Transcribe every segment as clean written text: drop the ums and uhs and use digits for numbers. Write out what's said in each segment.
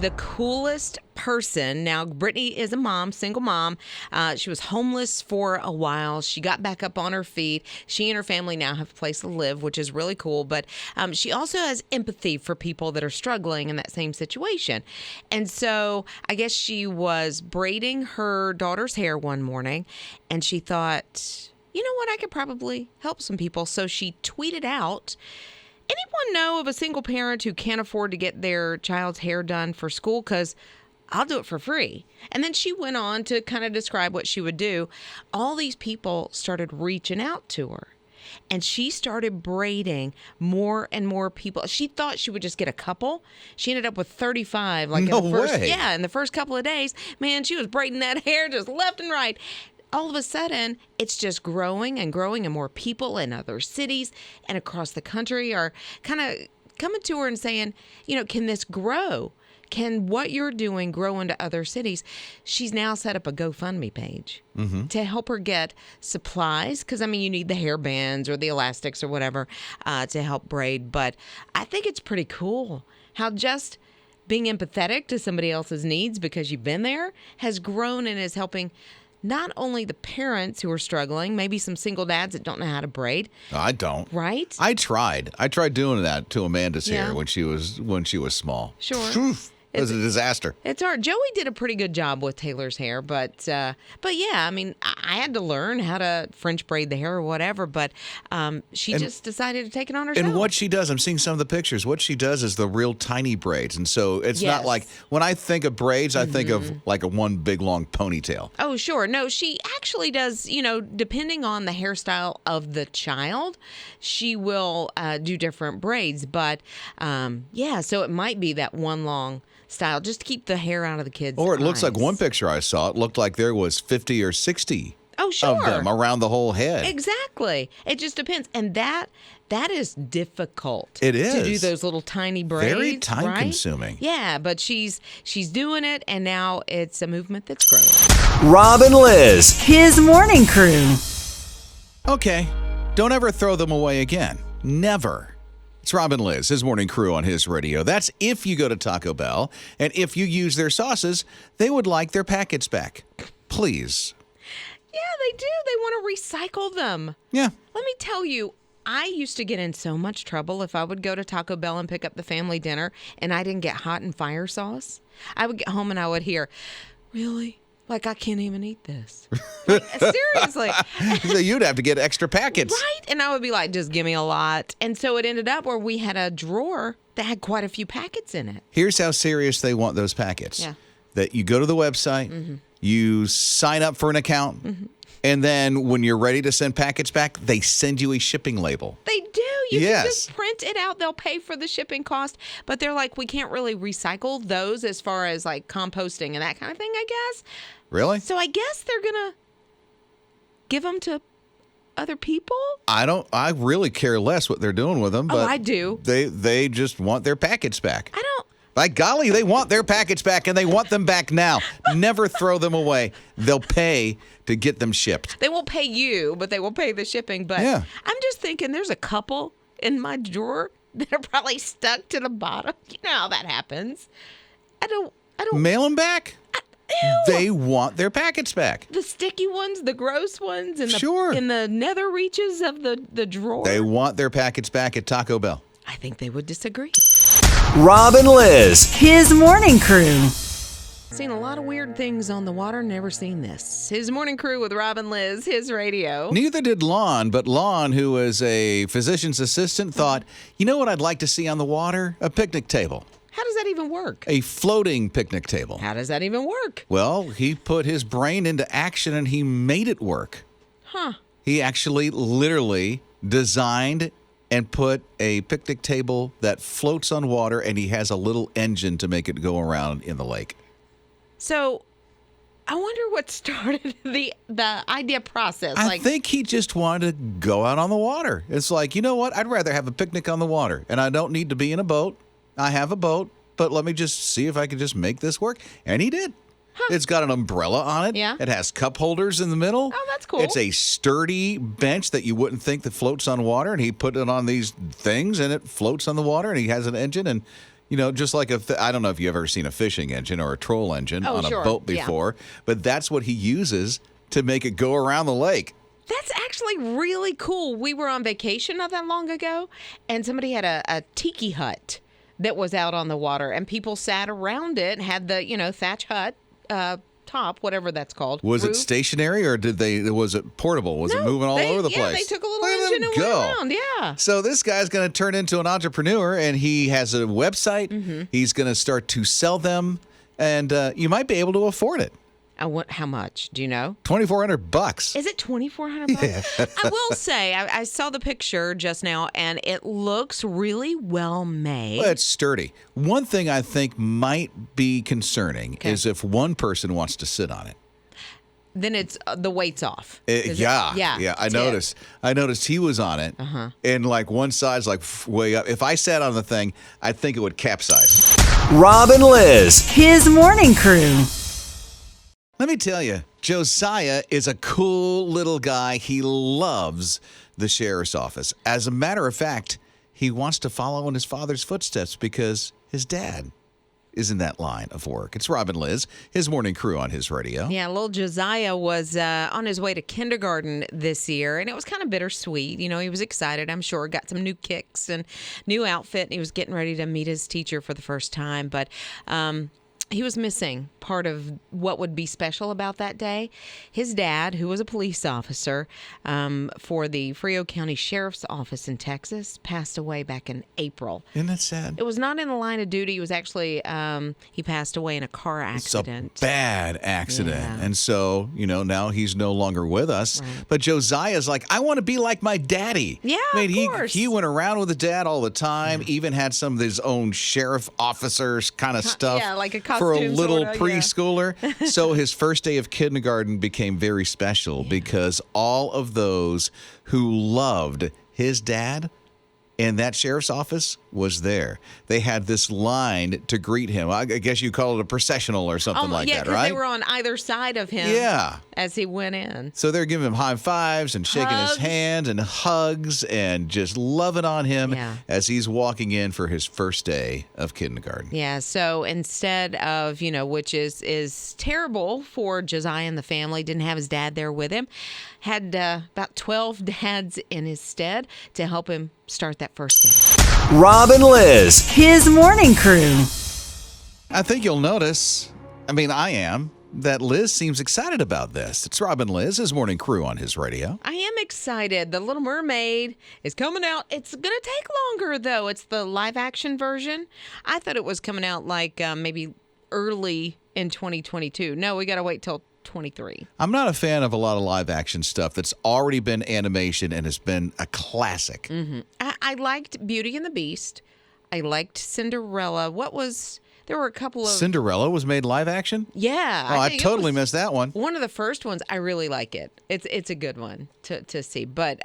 the coolest person. Now, Brittany is a mom, single mom. She was homeless for a while. She got back up on her feet. She and her family now have a place to live, which is really cool. But she also has empathy for people that are struggling in that same situation. And so I guess she was braiding her daughter's hair one morning, and she thought, you know what, I could probably help some people. So she tweeted out, anyone know of a single parent who can't afford to get their child's hair done for school? Because I'll do it for free. And then she went on to kind of describe what she would do. All these people started reaching out to her. And she started braiding more and more people. She thought she would just get a couple. She ended up with 35. Like No in the first, way. Yeah, in the first couple of days. Man, she was braiding that hair just left and right. All of a sudden, it's just growing and growing, and more people in other cities and across the country are kind of coming to her and saying, you know, can this grow? Can what you're doing grow into other cities? She's now set up a GoFundMe page to help her get supplies. Because, I mean, you need the hair bands or the elastics or whatever to help braid. But I think it's pretty cool how just being empathetic to somebody else's needs because you've been there has grown and is helping not only the parents who are struggling, maybe some single dads that don't know how to braid. I don't. Right? I tried doing that to Amanda's Yeah. hair when she was small. Sure. Oof, it was a disaster. It's hard. Joey did a pretty good job with Taylor's hair, but yeah, I mean, I had to learn how to French braid the hair or whatever, but she just decided to take it on herself. And what she does, I'm seeing some of the pictures. What she does is the real tiny braids, and so it's not like when I think of braids, I think of like a one big long ponytail. Oh, sure. No, she actually does, you know, depending on the hairstyle of the child, she will do different braids. But yeah, so it might be that one long style, just to keep the hair out of the kids' Or it looks like eyes. one picture I saw, it looked like there was 50 or 60 Oh, sure. of them around the whole head. Exactly. It just depends. And that is difficult. It to do is. those little tiny braids. Very time right? consuming. Yeah, but she's doing it, and now it's a movement that's growing. Rob and Liz, his morning crew. Okay, don't ever throw them away again. Never. It's Rob and Liz, his morning crew on his radio. That's if you go to Taco Bell, and if you use their sauces, they would like their packets back. Please. Yeah, they do. They want to recycle them. Yeah. Let me tell you, I used to get in so much trouble if I would go to Taco Bell and pick up the family dinner and I didn't get hot and fire sauce. I would get home and I would hear, really? Like, I can't even eat this. Like, seriously. So you'd have to get extra packets. Right? And I would be like, just give me a lot. And so it ended up where we had a drawer that had quite a few packets in it. Here's how serious they want those packets. Yeah. That you go to the website, you sign up for an account, and then when you're ready to send packets back, they send you a shipping label. They do. You can Yes. just print it out. They'll pay for the shipping cost. But they're like, we can't really recycle those as far as like composting and that kind of thing, I guess. Really? So I guess they're going to give them to other people? I really care less what they're doing with them, but I do. They just want their packets back. I don't. By golly, they want their packets back, and they want them back now. Never throw them away. They'll pay to get them shipped. They won't pay you, but they will pay the shipping. But Yeah. I'm just thinking there's a couple in my drawer that are probably stuck to the bottom. You know how that happens. I don't. Mail them back. Ew. They want their packets back. The sticky ones, the gross ones, in the Sure. in the nether reaches of the drawer. They want their packets back at Taco Bell. I think they would disagree. Rob and Liz, his morning crew. Seen a lot of weird things on the water, never seen this. His morning crew with Rob and Liz, his radio. Neither did Lon, but Lon, who is a physician's assistant, thought, you know what I'd like to see on the water? A picnic table. How does that even work? A floating picnic table. How does that even work? Well, he put his brain into action and he made it work. Huh. He actually literally designed and put a picnic table that floats on water, and he has a little engine to make it go around in the lake. So, I wonder what started the idea process. I think he just wanted to go out on the water. It's like, you know what? I'd rather have a picnic on the water, and I don't need to be in a boat. I have a boat, but let me just see if I can just make this work. And he did. Huh. It's got an umbrella on it. Yeah. It has cup holders in the middle. Oh, that's cool. It's a sturdy bench that you wouldn't think that floats on water, and he put it on these things, and it floats on the water, and he has an engine, and just like I don't know if you've ever seen a fishing engine or a troll engine on sure. a boat before, but that's what he uses to make it go around the lake. That's actually really cool. We were on vacation not that long ago, and somebody had a tiki hut that was out on the water, and people sat around it and had the, thatch hut top, whatever that's called. Was roof. it stationary or was it portable? Was it moving all over the place? Yeah, they took a little Let engine them and go. went around. Yeah. So this guy's going to turn into an entrepreneur, and he has a website. Mm-hmm. He's going to start to sell them, and you might be able to afford it. How much? Do you know? $2,400. Is it $2,400? Yeah. I will say, I saw the picture just now, and it looks really well made. Well, it's sturdy. One thing I think might be concerning is if one person wants to sit on it. Then it's the weight's off. Yeah. I noticed he was on it, and like one side's like way up. If I sat on the thing, I think it would capsize. Rob and Liz, his morning crew. Let me tell you, Josiah is a cool little guy. He loves the sheriff's office. As a matter of fact, he wants to follow in his father's footsteps because his dad is in that line of work. It's Rob and Liz, his morning crew on his radio. Yeah, little Josiah was on his way to kindergarten this year, and it was kind of bittersweet. He was excited, I'm sure, got some new kicks and new outfit, and he was getting ready to meet his teacher for the first time. But he was missing part of what would be special about that day. His dad, who was a police officer for the Frio County Sheriff's Office in Texas, passed away back in April. Isn't that sad? It was not in the line of duty. It was actually, he passed away in a car accident. It's a bad accident. Yeah. And so, now he's no longer with us. Right. But Josiah's like, I want to be like my daddy. Yeah, of course. He went around with the dad all the time, even had some of his own sheriff officers kind of stuff. Yeah, like a costume for a little sorta, preschooler. So his first day of kindergarten became very special because all of those who loved his dad in that sheriff's office was there. They had this line to greet him. I guess you call it a processional or something like that, right? They were on either side of him as he went in. So they're giving him high fives and shaking his hand and hugs and just loving on him as he's walking in for his first day of kindergarten. Yeah, so instead of, which is terrible for Josiah and the family, didn't have his dad there with him, had about 12 dads in his stead to help him start that first day. Rob and Liz, his morning crew. I think you'll notice, I am, that Liz seems excited about this. It's Rob and Liz, his morning crew on his radio. I am excited. The Little Mermaid is coming out. It's going to take longer, though. It's the live action version. I thought it was coming out like maybe early in 2022. No, we got to wait till 23. I'm not a fan of a lot of live action stuff that's already been animation and has been a classic. Mm-hmm. I liked Beauty and the Beast. I liked Cinderella. There were a couple of... Cinderella was made live action? Yeah. Oh, I totally missed that one. One of the first ones. I really like it. It's a good one to see. But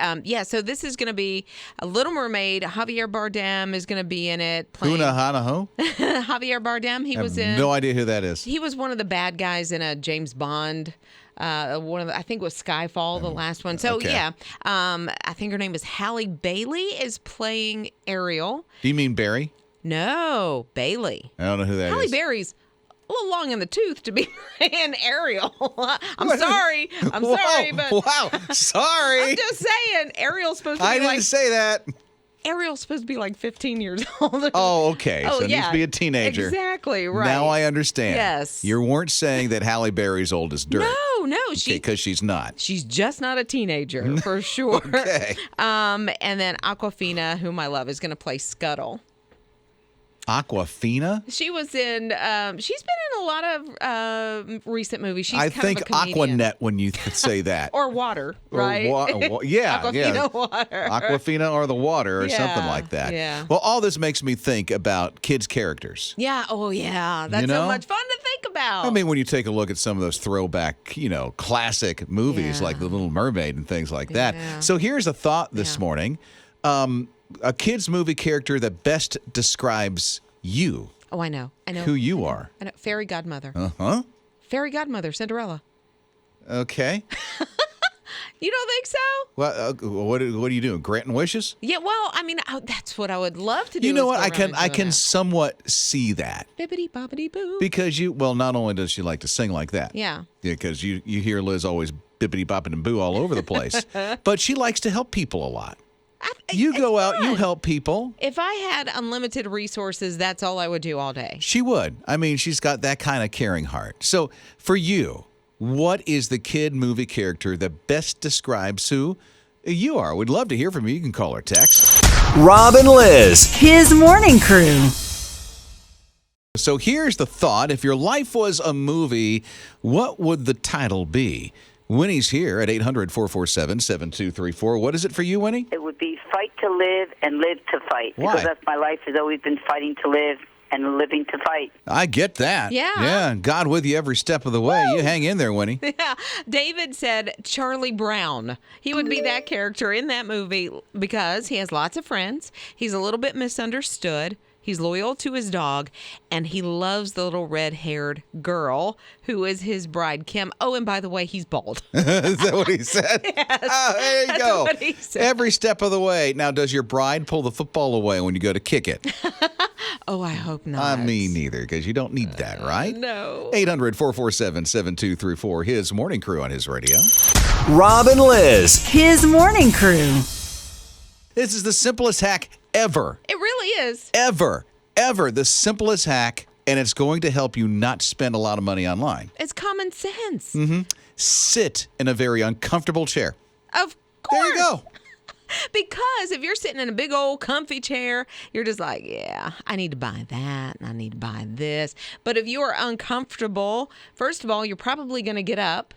so this is going to be a Little Mermaid. Javier Bardem is going to be in it. Huna Hana Ho? Javier Bardem, he was in... no idea who that is. He was one of the bad guys in a James Bond. I think it was Skyfall, the last one. So, I think her name is Halle Bailey is playing Ariel. Do you mean Barry? No, Bailey. I don't know who that is. Halle Berry's a little long in the tooth to be playing Ariel. I'm sorry, but... Wow, sorry. I'm just saying, Ariel's supposed to be I didn't say that. Ariel's supposed to be like 15 years old. Oh, okay. So it needs to be a teenager. Exactly, right. Now I understand. Yes. You weren't saying that Halle Berry's old as dirt. No. Because she's not. She's just not a teenager, for sure. Okay. And then Aquafina, whom I love, is going to play Scuttle. Aquafina? She was in, she's been in a lot of recent movies. She's I kind think of a comedian. Aquanet when you say that. Or water, right? Aquafina water. Aquafina or the water or something like that. Yeah. Well, all this makes me think about kids' characters. Yeah. Oh, yeah. That's so much fun to think about. When you take a look at some of those throwback, classic movies like The Little Mermaid and things like that. Yeah. So here's a thought this morning. A kid's movie character that best describes you. Oh, I know. Who you are. I know. Fairy godmother. Uh-huh. Fairy godmother, Cinderella. Okay. You don't think so? Well, what are you doing? Granting wishes? Yeah, well, I mean, that's what I would love to do. You know is what? go around I doing can that. somewhat see that. Bibbidi bobbidi boo. Because not only does she like to sing like that. Yeah. Because you hear Liz always bibbidi bopping and boo all over the place. But she likes to help people a lot. You go out, you help people. If I had unlimited resources, that's all I would do all day. She would. I mean, she's got that kind of caring heart. So for you, what is the kid movie character that best describes who you are? We'd love to hear from you. You can call or text. Rob and Liz, his morning crew. So here's the thought. If your life was a movie, what would the title be? Winnie's here at 800-447-7234. What is it for you, Winnie? It would be fight to live and live to fight. Why? Because that's my life has always been fighting to live and living to fight. I get that. Yeah. Yeah, God with you every step of the way. You hang in there, Winnie. Yeah. David said Charlie Brown. He would be that character in that movie because he has lots of friends. He's a little bit misunderstood. He's loyal to his dog, and he loves the little red-haired girl who is his bride, Kim. Oh, and by the way, he's bald. Is that what he said? Yes, there you that's go. what he said. Every step of the way. Now, does your bride pull the football away when you go to kick it? Oh, I hope not. I mean, neither, because you don't need that, right? No. 800-447-7234. His morning crew on his radio. Rob and Liz, his morning crew. This is the simplest hack ever. It really is. Ever. The simplest hack, and it's going to help you not spend a lot of money online. It's common sense. Mm-hmm. Sit in a very uncomfortable chair. Of course. There you go. Because if you're sitting in a big old comfy chair, you're just like, yeah, I need to buy that and I need to buy this. But if you are uncomfortable, first of all, you're probably going to get up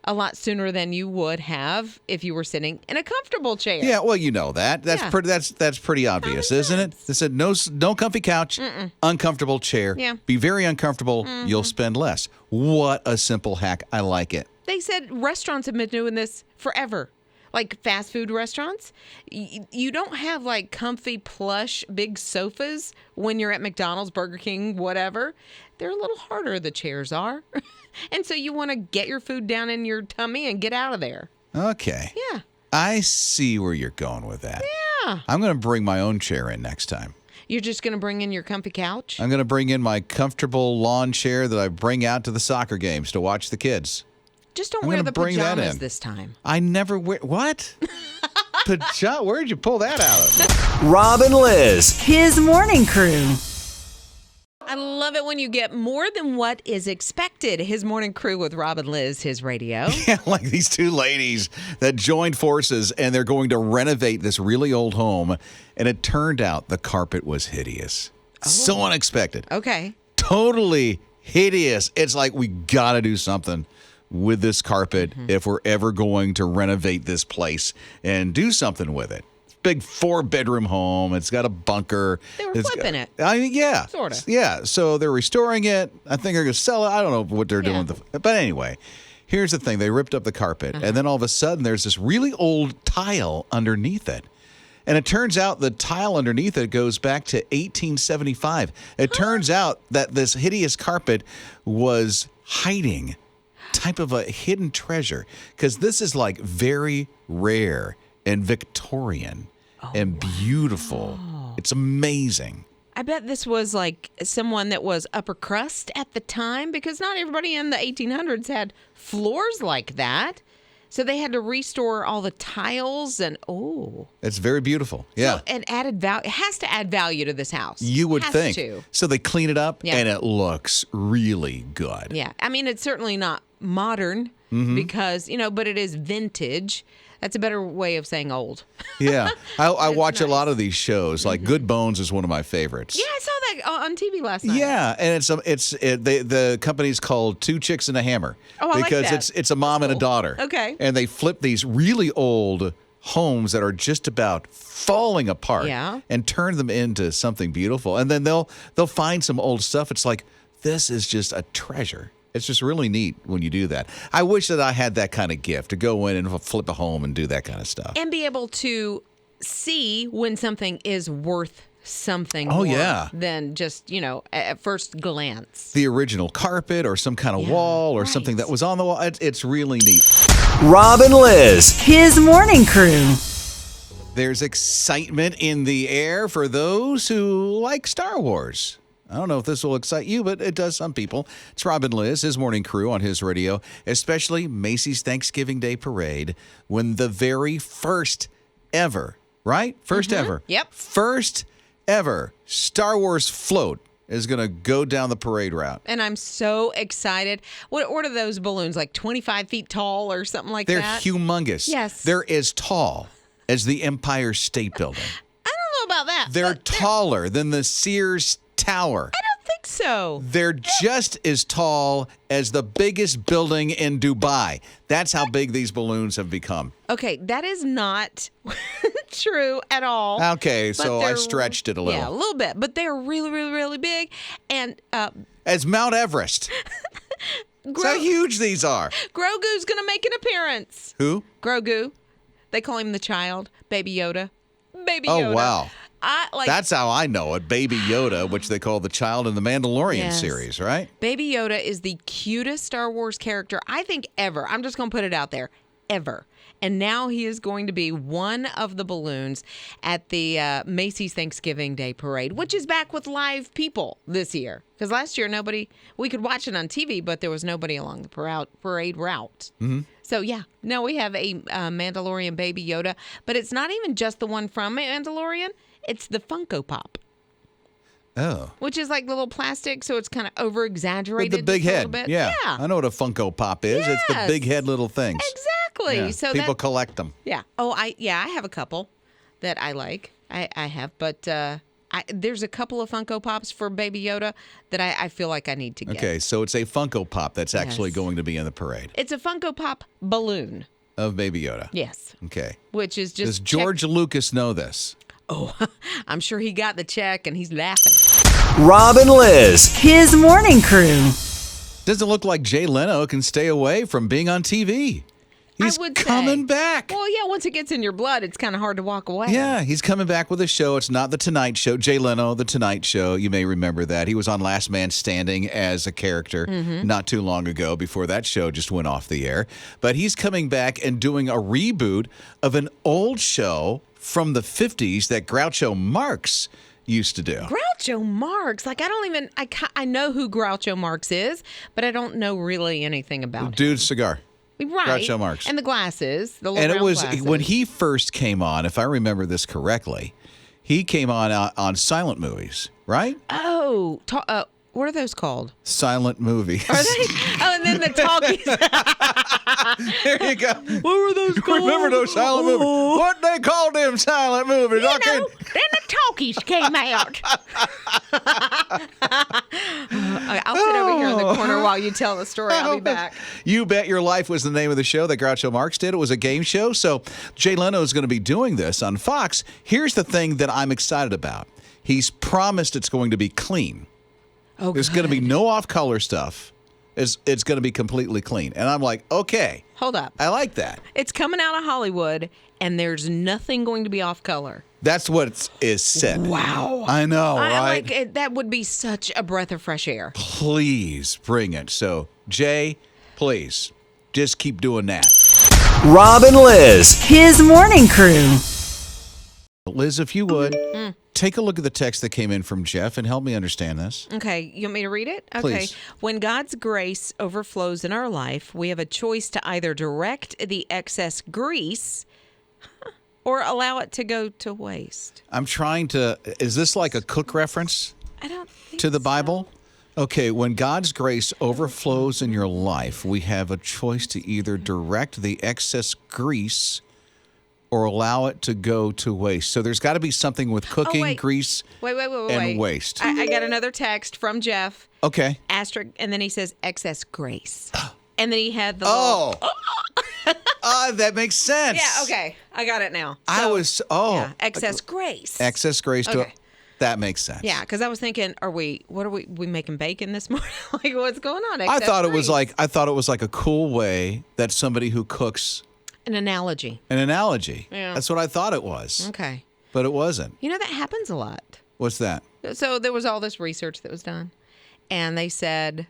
a lot sooner than you would have if you were sitting in a comfortable chair. Yeah, well, you know that. That's Yeah. that's pretty obvious, isn't it? They said no comfy couch, uncomfortable chair. Yeah. Be very uncomfortable, you'll spend less. What a simple hack. I like it. They said restaurants have been doing this forever. Like fast food restaurants, you don't have like comfy, plush, big sofas when you're at McDonald's, Burger King, whatever. They're a little harder, the chairs are. And so you want to get your food down in your tummy and get out of there. Okay. Yeah. I see where you're going with that. Yeah. I'm going to bring my own chair in next time. You're just going to bring in your comfy couch? I'm going to bring in my comfortable lawn chair that I bring out to the soccer games to watch the kids. Just don't I'm wear gonna the bring that pajamas in. this time. I never wear... What? Where'd you pull that out of? Rob and Liz, his morning crew. I love it when you get more than what is expected. His morning crew with Rob and Liz, his radio. Yeah, like these two ladies that joined forces and they're going to renovate this really old home. And it turned out the carpet was hideous. So unexpected. Okay. Totally hideous. It's like we got to do something with this carpet if we're ever going to renovate this place and do something with it. Big 4-bedroom home. It's got a bunker. They were It's flipping it. I mean, yeah. Sorta. Yeah. So they're restoring it. I think they're going to sell it. I don't know what they're doing. But anyway, here's the thing. They ripped up the carpet. And then all of a sudden, there's this really old tile underneath it. And it turns out the tile underneath it goes back to 1875. It turns out that this hideous carpet was hiding type of a hidden treasure because this is like very rare and Victorian and beautiful. It's amazing. I bet this was like someone that was upper crust at the time because not everybody in the 1800s had floors like that. So they had to restore all the tiles and It's very beautiful. Yeah. So, and added value. It has to add value to this house. You would Has think. to. So they clean it up Yeah. and it looks really good. Yeah. I mean, it's certainly not modern because, but it is vintage. That's a better way of saying old. Yeah. I watch a nice. lot of these shows. Like Good Bones is one of my favorites. Yeah, I saw that on TV last night. Yeah, and the company's called Two Chicks and a Hammer Oh, I like because that. it's a mom and a daughter. Okay. And they flip these really old homes that are just about falling apart Yeah. and turn them into something beautiful. And then they'll find some old stuff. It's like this is just a treasure. It's just really neat when you do that. I wish that I had that kind of gift to go in and flip a home and do that kind of stuff. And be able to see when something is worth something Oh, more yeah. than just, at first glance. The original carpet or some kind of wall or something that was on the wall. It's really neat. Rob and Liz, his morning crew. There's excitement in the air for those who like Star Wars. I don't know if this will excite you, but it does some people. It's Rob and Liz, his morning crew on his radio, especially Macy's Thanksgiving Day Parade, when the very first ever, right? First ever. Yep. First ever Star Wars float is going to go down the parade route. And I'm so excited. What are those balloons, like 25 feet tall or something like They're that? humongous. Yes. They're as tall as the Empire State Building. I don't know about that. They're but taller than the Sears Tower. I don't think so. They're just as tall as the biggest building in Dubai. That's how big these balloons have become. Okay, that is not true at all. Okay, But so I they're- stretched it a little. Yeah, a little bit. But they're really, really, really big. And As Mount Everest. That's how huge these are. Grogu's going to make an appearance. Who? Grogu. They call him the child. Baby Yoda. Baby Yoda. Oh, wow. I That's how I know it. Baby Yoda, which they call the child in the Mandalorian Yes. series, right? Baby Yoda is the cutest Star Wars character I think ever. I'm just going to put it out there. Ever. And now he is going to be one of the balloons at the Macy's Thanksgiving Day Parade, which is back with live people this year. Because last year, we could watch it on TV, but there was nobody along the parade route. Mm-hmm. So, yeah, now we have a Mandalorian Baby Yoda, but it's not even just the one from Mandalorian. It's the Funko Pop. Oh. Which is like little plastic, so it's kind of over-exaggerated. With the big just a head. little bit. Yeah. I know what a Funko Pop is. It's the Yes. big head little things. Exactly. Yeah. So people collect them. Yeah. Oh, I have a couple that I like. I have, but there's a couple of Funko Pops for Baby Yoda that I feel like I need to get. Okay, so it's a Funko Pop that's actually Yes. going to be in the parade It's a Funko Pop balloon. of Baby Yoda. Yes. Okay. Which is just Does George Lucas know this? Oh, I'm sure he got the check and he's laughing. Rob and Liz, his morning crew. Doesn't look like Jay Leno can stay away from being on TV. He's would coming say. back. Well, yeah, once it gets in your blood, it's kind of hard to walk away. Yeah, he's coming back with a show. It's not The Tonight Show. Jay Leno, The Tonight Show. You may remember that. He was on Last Man Standing as a character not too long ago before that show just went off the air. But he's coming back and doing a reboot of an old show from the 50s that Groucho Marx used to do. Groucho Marx. Like, I know who Groucho Marx is, but I don't know really anything about him. Dude's cigar. Right. Groucho Marx. And the glasses. The little And it round was glasses. when he first came on, if I remember this correctly, he came on silent movies, right? Oh, what are those called? Silent movies. Are they? Oh, and then the talkies. There you go. What were those called? Remember those silent movies? What they called them silent movies? I You can't- know, then the talkies came out. I'll sit over here in the corner while you tell the story. I'll be back. You Bet Your Life was the name of the show that Groucho Marx did. It was a game show. So Jay Leno is going to be doing this on Fox. Here's the thing that I'm excited about. He's promised it's going to be clean. Oh, There's going to be no off-color stuff. It's going to be completely clean. And I'm like, okay, Hold up. I like that. It's coming out of Hollywood, and there's nothing going to be off color. That's what is said. Wow. I know, I right? like it. That would be such a breath of fresh air. Please bring it. So, Jay, please, just keep doing that. Rob and Liz, his morning crew. Liz, if you would, take a look at the text that came in from Jeff and help me understand this. Okay, you want me to read it? Okay. Please. When God's grace overflows in our life, we have a choice to either direct the excess grease or allow it to go to waste. I'm trying to, is this like a cook reference I don't think to the so. Bible? Okay, when God's grace overflows in your life, we have a choice to either direct the excess grease or allow it to go to waste. So there's got to be something with cooking, wait. grease, Wait. and waste. I got another text from Jeff. Okay. Asterisk, and then he says excess grace. And then he had the Oh. little, That makes sense. yeah, okay. I got it now. So, excess grace. excess grace to Okay. that makes sense. Yeah, because I was thinking, we making bacon this morning? Like, what's going on? I Excess thought it was grease. like a cool way that somebody who cooks An analogy. an analogy. Yeah. That's what I thought it was. Okay. But it wasn't. You know, that happens a lot. What's that? So there was all this research that was done, and they said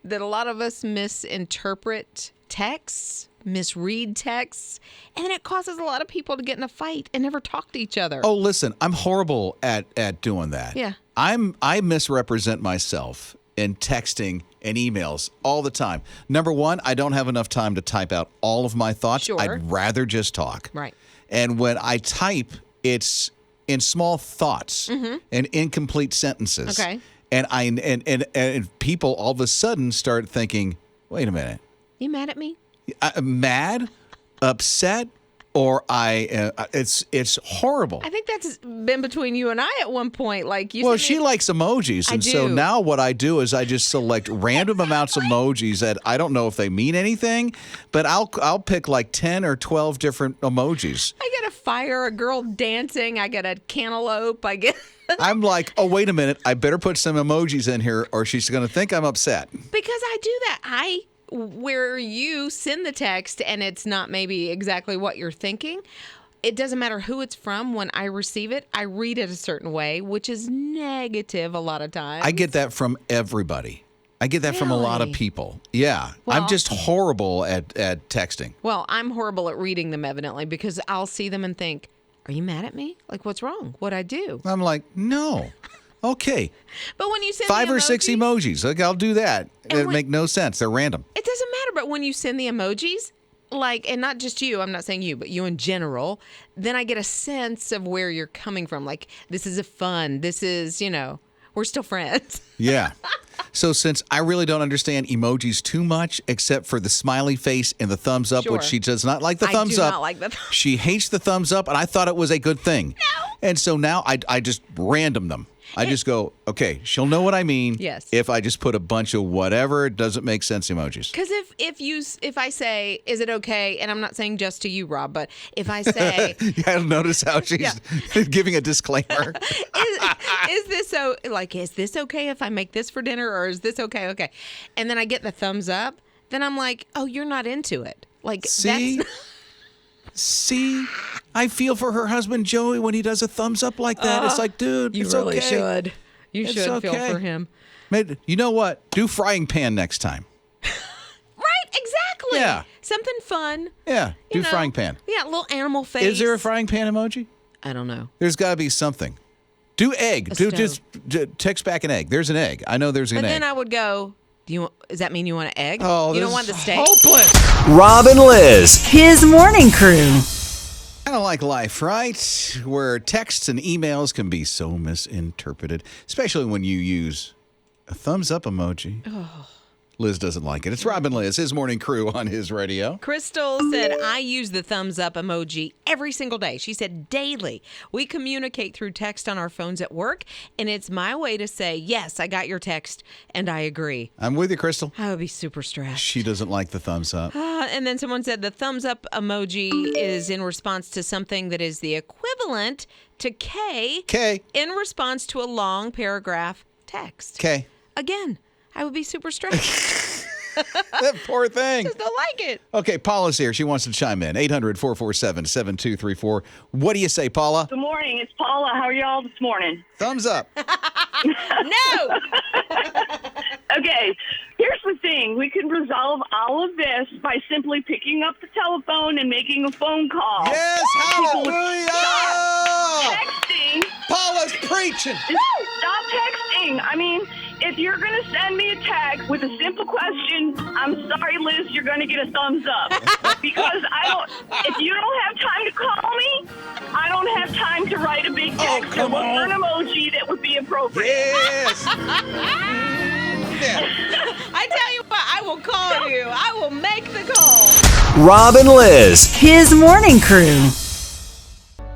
that a lot of us misinterpret texts, misread texts, and then it causes a lot of people to get in a fight and never talk to each other. Oh, listen, I'm horrible at doing that. Yeah. I misrepresent myself in texting and emails all the time. Number one, I don't have enough time to type out all of my thoughts. Sure. I'd rather just talk. Right. And when I type, it's in small thoughts and incomplete sentences. Okay. And and people all of a sudden start thinking, wait a minute, You mad at me? I'm mad, upset, or it's horrible. I think that's been between you and I at one point. Like you. Well, sent me- she likes emojis, I and so do. now what I do is I just select random amounts of emojis that I don't know if they mean anything, but I'll pick like 10 or 12 different emojis. I get a fire, a girl dancing. I get a cantaloupe. I get. I'm like, oh, wait a minute, I better put some emojis in here, or she's going to think I'm upset. Because I do that. Where you send the text and it's not maybe exactly what you're thinking, it doesn't matter who it's from. When I receive it, I read it a certain way, which is negative a lot of times. I get that from everybody. I get that from a lot of Really? people. Yeah. Well- I'm just horrible at texting. Well, I'm horrible at reading them, evidently, because I'll see them and think, are you mad at me? Like, what's wrong? What'd I do? I'm like, no. Okay. But when you send 5 the or 6 emojis. Like, I'll do that. And It when- make no sense. They're random. It doesn't matter, but when you send the emojis, like, and not just you, I'm not saying you, but you in general, then I get a sense of where you're coming from. Like, this is a fun, this is, we're still friends. Yeah. So since I really don't understand emojis too much, except for the smiley face and the thumbs up, which Sure. she does not like the I thumbs do up. not like the She hates the thumbs up, and I thought it was a good thing. No. And so now I just random them. I just go, okay, she'll know what I mean. Yes. If I just put a bunch of whatever doesn't make sense emojis. Because if I say, is it okay? And I'm not saying just to you, Rob, but if I say, Yeah, notice how she's giving a disclaimer. is this okay if I make this for dinner, or is this okay? Okay. And then I get the thumbs up, then I'm like, oh, you're not into it. Like, See? See? I feel for her husband, Joey, when he does a thumbs up like that. It's like, dude, you it's really okay. should. You It's should feel okay. for him. You know what? Do frying pan next time. Right, exactly. Yeah. Something fun. Yeah, do You know, frying pan. Yeah, little animal face. Is there a frying pan emoji? I don't know. There's got to be something. Do egg. Do stove. just text back an egg. There's an egg. I know there's an But egg. then I would go, does that mean you want an egg? Oh, you this don't want the is steak? hopeless. Rob and Liz, his morning crew. Kind of like life, right? Where texts and emails can be so misinterpreted, especially when you use a thumbs up emoji. Liz doesn't like it. It's Rob and Liz, his morning crew on his radio. Crystal said, I use the thumbs up emoji every single day. She said, daily. We communicate through text on our phones at work, and it's my way to say, yes, I got your text, and I agree. I'm with you, Crystal. I would be super stressed. She doesn't like the thumbs up. And then someone said the thumbs up emoji is in response to something that is the equivalent to K K. in response to a long paragraph text. K. Again, I would be super stressed. That poor thing. Just don't like it. Okay, Paula's here. She wants to chime in. 800-447-7234. What do you say, Paula? Good morning. It's Paula. How are y'all this morning? Thumbs up. No! Okay, here's the thing. We can resolve all of this by simply picking up the telephone and making a phone call. Yes, People would hallelujah! Stop texting. Paula's preaching. Stop texting. I mean, if you're going to send me a text with a simple question, I'm sorry, Liz, you're going to get a thumbs up. Because if you don't have time to call me, I don't have time to write a big text come or look for on. an emoji that would be appropriate. Yes. Yeah. I tell you what, I will call you. I will make the call. Rob and Liz, his morning crew.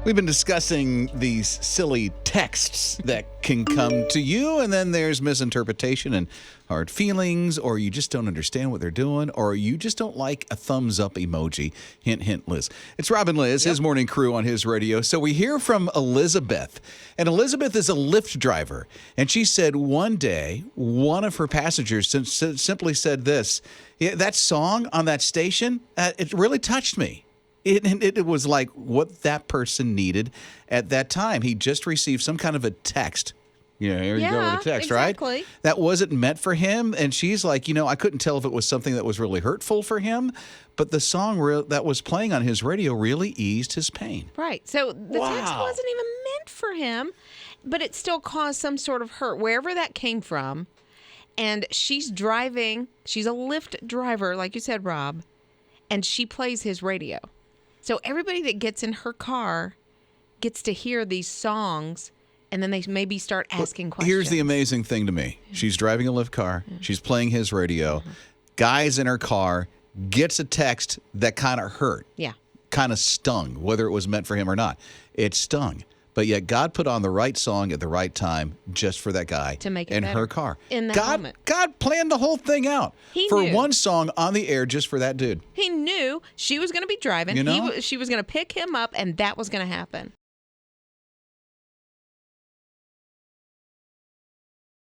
We've been discussing these silly texts that can come to you, and then there's misinterpretation and hard feelings, or you just don't understand what they're doing, or you just don't like a thumbs up emoji. Hint, hint, Liz. It's Rob and Liz, his morning crew on his radio. So we hear from Elizabeth, and Elizabeth is a Lyft driver, and she said one day one of her passengers simply said this, that song on that station, it really touched me. It was like what that person needed at that time. He just received some kind of a text. Yeah, here you go with a text, exactly. right? That wasn't meant for him. And she's like, I couldn't tell if it was something that was really hurtful for him, but the song that was playing on his radio really eased his pain. Right. So the text wasn't even meant for him, but it still caused some sort of hurt, wherever that came from. And she's driving. She's a Lyft driver, like you said, Rob, and she plays his radio. So everybody that gets in her car gets to hear these songs, and then they maybe start asking questions. Here's the amazing thing to me. She's driving a Lyft car. She's playing his radio. Guy's in her car, gets a text that kind of hurt. Yeah. Kind of stung, whether it was meant for him or not. It stung. But yet God put on the right song at the right time just for that guy to make it in better her car. in that moment. God planned the whole thing out for knew. one song on the air just for that dude. He knew she was going to be driving. She was going to pick him up, and that was going to happen.